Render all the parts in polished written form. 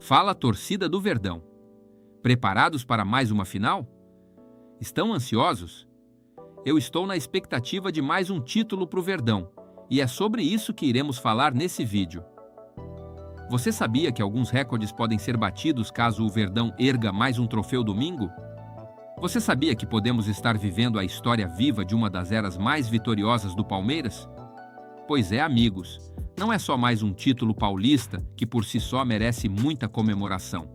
Fala, torcida do Verdão. Preparados para mais uma final? Estão ansiosos? Eu estou na expectativa de mais um título para o Verdão, e é sobre isso que iremos falar nesse vídeo. Você sabia que alguns recordes podem ser batidos caso o Verdão erga mais um troféu domingo? Você sabia que podemos estar vivendo a história viva de uma das eras mais vitoriosas do Palmeiras? Pois é, amigos, não é só mais um título paulista que por si só merece muita comemoração,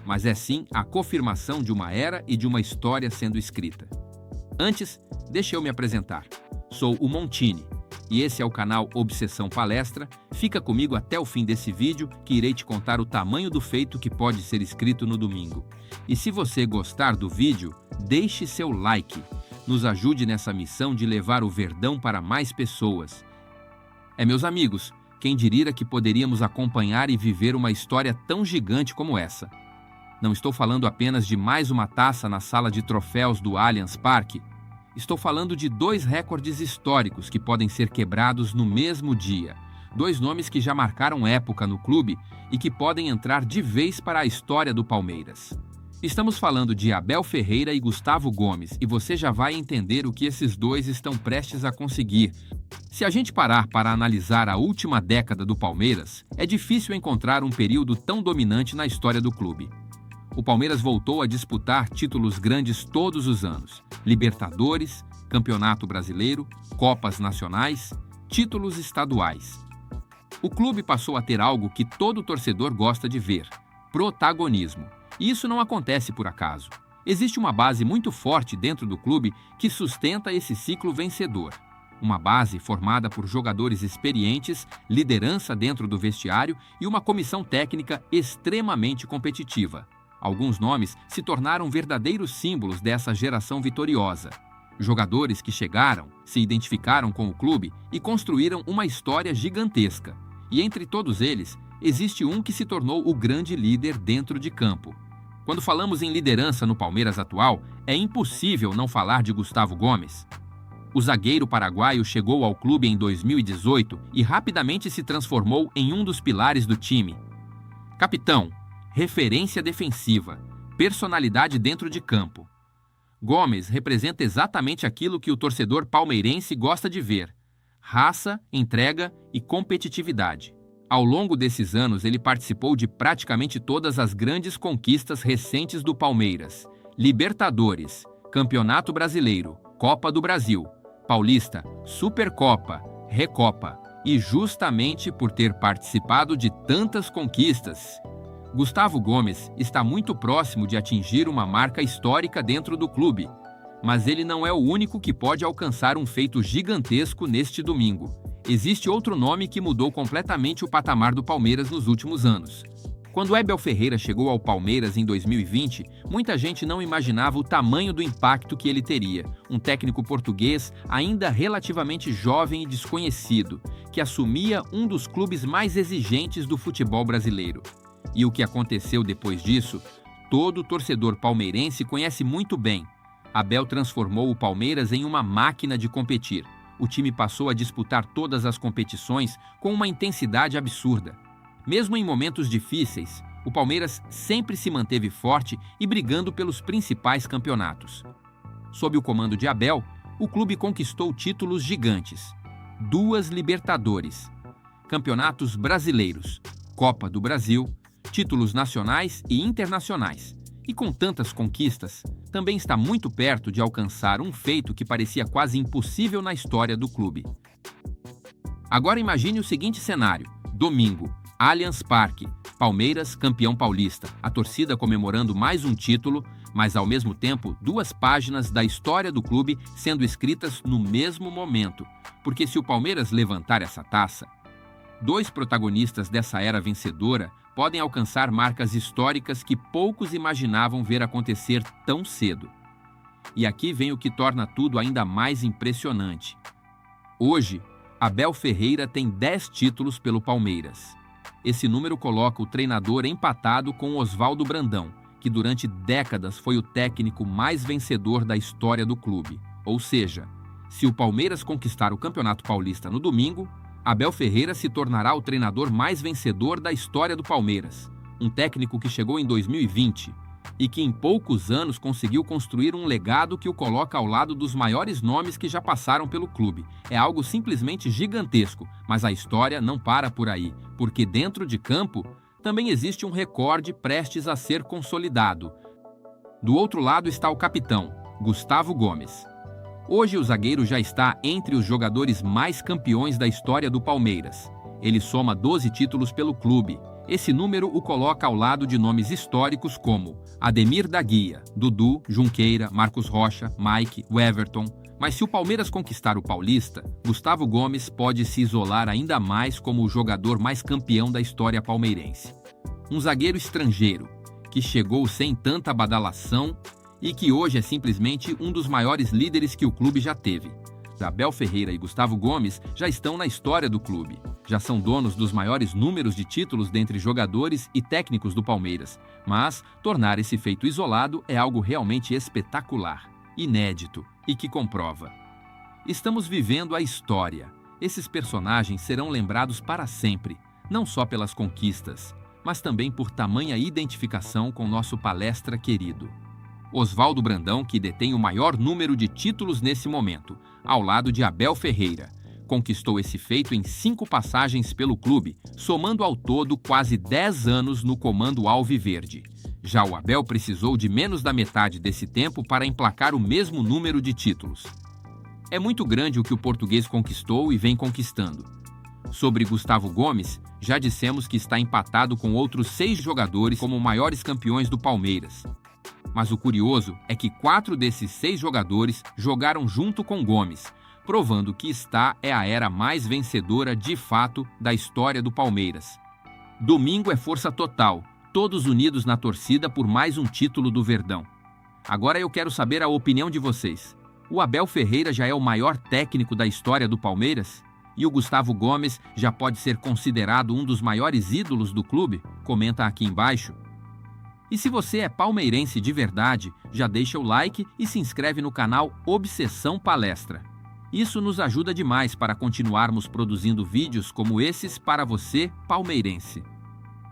mas é sim a confirmação de uma era e de uma história sendo escrita. Antes, deixa eu me apresentar. Sou o Montini, e esse é o canal Obsessão Palestra. Fica comigo até o fim desse vídeo que irei te contar o tamanho do feito que pode ser escrito no domingo. E se você gostar do vídeo, deixe seu like. Nos ajude nessa missão de levar o Verdão para mais pessoas. Meus amigos, quem diria que poderíamos acompanhar e viver uma história tão gigante como essa? Não estou falando apenas de mais uma taça na sala de troféus do Allianz Parque. Estou falando de dois recordes históricos que podem ser quebrados no mesmo dia. Dois nomes que já marcaram época no clube e que podem entrar de vez para a história do Palmeiras. Estamos falando de Abel Ferreira e Gustavo Gomes, e você já vai entender o que esses dois estão prestes a conseguir. Se a gente parar para analisar a última década do Palmeiras, é difícil encontrar um período tão dominante na história do clube. O Palmeiras voltou a disputar títulos grandes todos os anos: Libertadores, Campeonato Brasileiro, Copas Nacionais, títulos estaduais. O clube passou a ter algo que todo torcedor gosta de ver: protagonismo. E isso não acontece por acaso. Existe uma base muito forte dentro do clube que sustenta esse ciclo vencedor. Uma base formada por jogadores experientes, liderança dentro do vestiário e uma comissão técnica extremamente competitiva. Alguns nomes se tornaram verdadeiros símbolos dessa geração vitoriosa. Jogadores que chegaram, se identificaram com o clube e construíram uma história gigantesca. E entre todos eles, existe um que se tornou o grande líder dentro de campo. Quando falamos em liderança no Palmeiras atual, é impossível não falar de Gustavo Gomes. O zagueiro paraguaio chegou ao clube em 2018 e rapidamente se transformou em um dos pilares do time. Capitão, referência defensiva, personalidade dentro de campo. Gomes representa exatamente aquilo que o torcedor palmeirense gosta de ver: raça, entrega e competitividade. Ao longo desses anos, ele participou de praticamente todas as grandes conquistas recentes do Palmeiras: Libertadores, Campeonato Brasileiro, Copa do Brasil, Paulista, Supercopa, Recopa. E justamente por ter participado de tantas conquistas, Gustavo Gomes está muito próximo de atingir uma marca histórica dentro do clube. Mas ele não é o único que pode alcançar um feito gigantesco neste domingo. Existe outro nome que mudou completamente o patamar do Palmeiras nos últimos anos. Quando Abel Ferreira chegou ao Palmeiras em 2020, muita gente não imaginava o tamanho do impacto que ele teria. Um técnico português ainda relativamente jovem e desconhecido, que assumia um dos clubes mais exigentes do futebol brasileiro. E o que aconteceu depois disso, todo torcedor palmeirense conhece muito bem. Abel transformou o Palmeiras em uma máquina de competir. O time passou a disputar todas as competições com uma intensidade absurda. Mesmo em momentos difíceis, o Palmeiras sempre se manteve forte e brigando pelos principais campeonatos. Sob o comando de Abel, o clube conquistou títulos gigantes: 2 Libertadores, campeonatos brasileiros, Copa do Brasil, títulos nacionais e internacionais. E com tantas conquistas, também está muito perto de alcançar um feito que parecia quase impossível na história do clube. Agora imagine o seguinte cenário: domingo, Allianz Parque, Palmeiras campeão paulista, a torcida comemorando mais um título, mas ao mesmo tempo 2 páginas da história do clube sendo escritas no mesmo momento. Porque se o Palmeiras levantar essa taça, 2 protagonistas dessa era vencedora podem alcançar marcas históricas que poucos imaginavam ver acontecer tão cedo. E aqui vem o que torna tudo ainda mais impressionante. Hoje, Abel Ferreira tem 10 títulos pelo Palmeiras. Esse número coloca o treinador empatado com Oswaldo Brandão, que durante décadas foi o técnico mais vencedor da história do clube. Ou seja, se o Palmeiras conquistar o Campeonato Paulista no domingo, Abel Ferreira se tornará o treinador mais vencedor da história do Palmeiras. um técnico que chegou em 2020 e que em poucos anos conseguiu construir um legado que o coloca ao lado dos maiores nomes que já passaram pelo clube. É algo simplesmente gigantesco, mas a história não para por aí, porque dentro de campo também existe um recorde prestes a ser consolidado. Do outro lado está o capitão, Gustavo Gomes. Hoje o zagueiro já está entre os jogadores mais campeões da história do Palmeiras. Ele soma 12 títulos pelo clube. Esse número o coloca ao lado de nomes históricos como Ademir da Guia, Dudu, Junqueira, Marcos Rocha, Mike, Everton. Mas se o Palmeiras conquistar o Paulista, Gustavo Gomes pode se isolar ainda mais como o jogador mais campeão da história palmeirense. Um zagueiro estrangeiro, que chegou sem tanta badalação e que hoje é simplesmente um dos maiores líderes que o clube já teve. Abel Ferreira e Gustavo Gomes já estão na história do clube. Já são donos dos maiores números de títulos dentre jogadores e técnicos do Palmeiras. Mas tornar esse feito isolado é algo realmente espetacular, inédito e que comprova. Estamos vivendo a história. Esses personagens serão lembrados para sempre, não só pelas conquistas, mas também por tamanha identificação com nosso palestra querido. Oswaldo Brandão, que detém o maior número de títulos nesse momento, ao lado de Abel Ferreira. Conquistou esse feito em 5 passagens pelo clube, somando ao todo quase 10 anos no comando alviverde. Já o Abel precisou de menos da metade desse tempo para emplacar o mesmo número de títulos. É muito grande o que o português conquistou e vem conquistando. Sobre Gustavo Gomes, já dissemos que está empatado com outros 6 jogadores como maiores campeões do Palmeiras. Mas o curioso é que 4 desses 6 jogadores jogaram junto com Gomes, provando que esta é a era mais vencedora de fato da história do Palmeiras. Domingo é força total, todos unidos na torcida por mais um título do Verdão. Agora eu quero saber a opinião de vocês. O Abel Ferreira já é o maior técnico da história do Palmeiras? E o Gustavo Gomes já pode ser considerado um dos maiores ídolos do clube? Comenta aqui embaixo. E se você é palmeirense de verdade, já deixa o like e se inscreve no canal Obsessão Palestra. Isso nos ajuda demais para continuarmos produzindo vídeos como esses para você, palmeirense.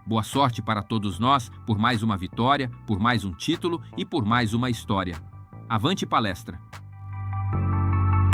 Boa sorte para todos nós por mais uma vitória, por mais um título e por mais uma história. Avante palestra!